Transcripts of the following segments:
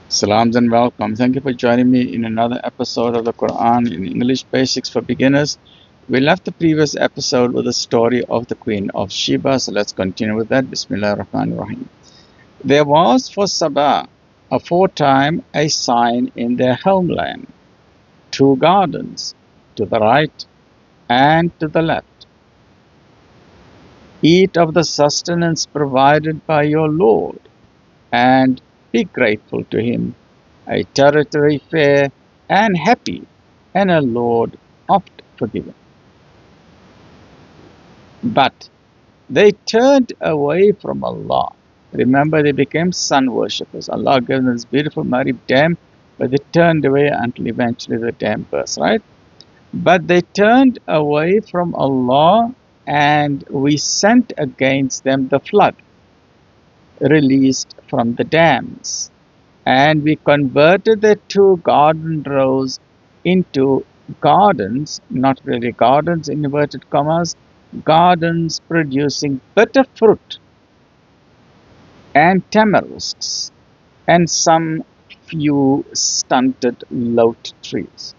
Salams and welcome. Thank you for joining me in another episode of the Quran in English Basics for Beginners. We left the previous episode with the story of the Queen of Sheba, so let's continue with that. Bismillah ar-Rahman ar-Rahim. There was for Sabah aforetime a sign in their homeland, two gardens, to the right and to the left. Eat of the sustenance provided by your Lord, and be grateful to him, a territory fair and happy, and a Lord oft forgiving. But they turned away from Allah. Remember, they became sun worshippers. Allah gave them this beautiful Marib dam, but they turned away until eventually the dam burst, right? But they turned away from Allah, and we sent against them the flood, released from the dams. And we converted the two garden rows into gardens, not really gardens, in inverted commas, gardens producing bitter fruit and tamarisks and some few stunted lote trees.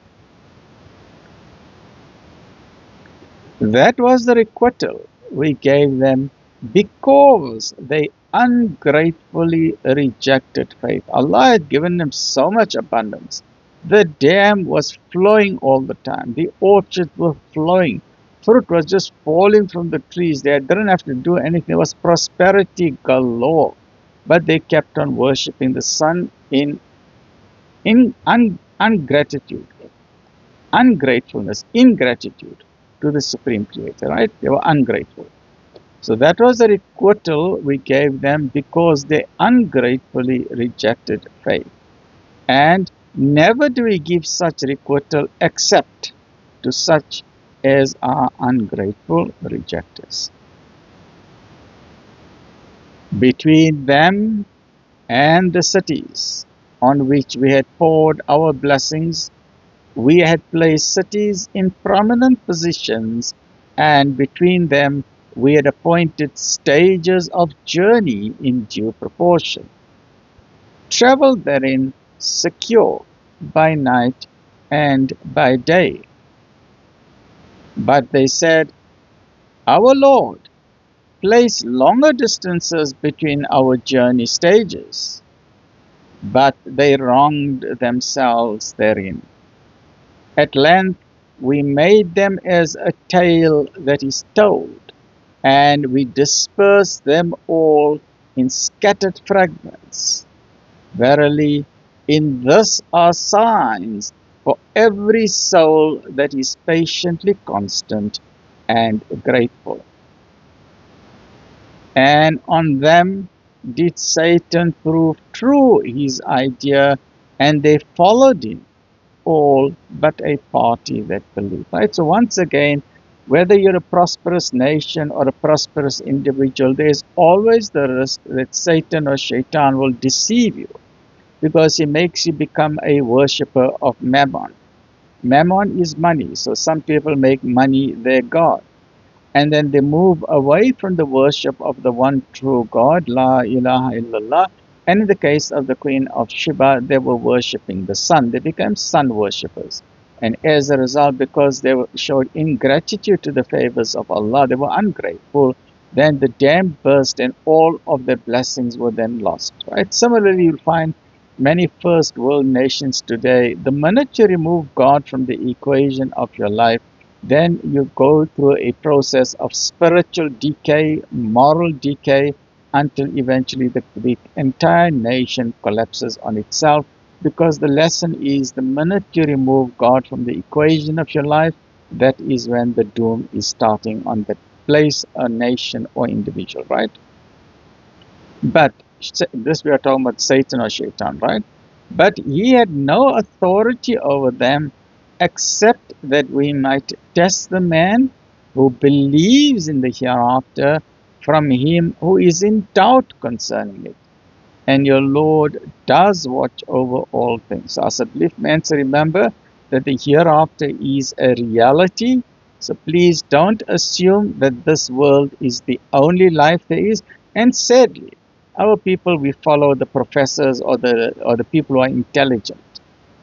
That was the requital we gave them because they ungratefully rejected faith. Allah had given them so much abundance. The dam was flowing all the time. The orchards were flowing. Fruit was just falling from the trees. They didn't have to do anything. There was prosperity galore. But they kept on worshipping the sun in ungratitude, ungratefulness, ingratitude to the Supreme Creator, right? They were ungrateful. So that was the requital we gave them because they ungratefully rejected faith. And never do we give such requital except to such as are ungrateful rejectors. Between them and the cities on which we had poured our blessings, we had placed cities in prominent positions, and between them we had appointed stages of journey in due proportion. Travel therein secure by night and by day. But they said, Our Lord, place longer distances between our journey stages. But they wronged themselves therein. At length we made them as a tale that is told, and we dispersed them all in scattered fragments. Verily, in this are signs for every soul that is patiently constant and grateful. And on them did Satan prove true his idea, and they followed him, all but a party that believed. Right? So once again, whether you're a prosperous nation or a prosperous individual, there's always the risk that Satan or Shaitan will deceive you because he makes you become a worshipper of Mammon. Mammon is money, so some people make money their God. And then they move away from the worship of the one true God, La ilaha illallah. And in the case of the Queen of Sheba, they were worshipping the sun. They became sun worshippers. And as a result, because they showed ingratitude to the favors of Allah, they were ungrateful. Then the dam burst and all of their blessings were then lost. Right? Similarly, you'll find many first world nations today, the minute you remove God from the equation of your life, then you go through a process of spiritual decay, moral decay, until eventually the entire nation collapses on itself. Because the lesson is the minute you remove God from the equation of your life, that is when the doom is starting on that place, a nation or individual, right? But this we are talking about Satan or Shaitan, right? But he had no authority over them except that we might test the man who believes in the hereafter from him who is in doubt concerning it. And your Lord does watch over all things. So as a belief man, so remember that the hereafter is a reality. So please don't assume that this world is the only life there is. And sadly, Our people, we follow the professors or the people who are intelligent.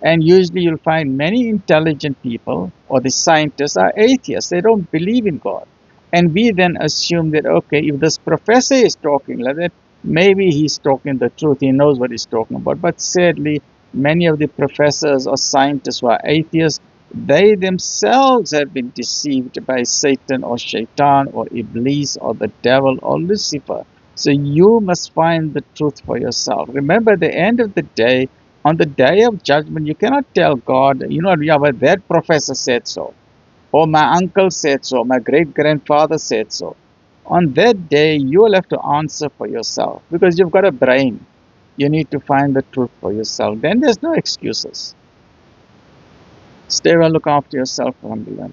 And usually you'll find many intelligent people or the scientists are atheists. They don't believe in God. And we then assume that, okay, if this professor is talking like that, maybe he's talking the truth. He knows what he's talking about. But sadly, many of the professors or scientists who are atheists, they themselves have been deceived by Satan or Shaitan or Iblis or the devil or Lucifer. So you must find the truth for yourself. Remember, at the end of the day, on the day of judgment, you cannot tell God, yeah, but that professor said so, or my uncle said so, my great grandfather said so. On that day, you will have to answer for yourself because you've got a brain. You need to find the truth for yourself. Then there's no excuses. Stay well, look after yourself. Alhamdulillah.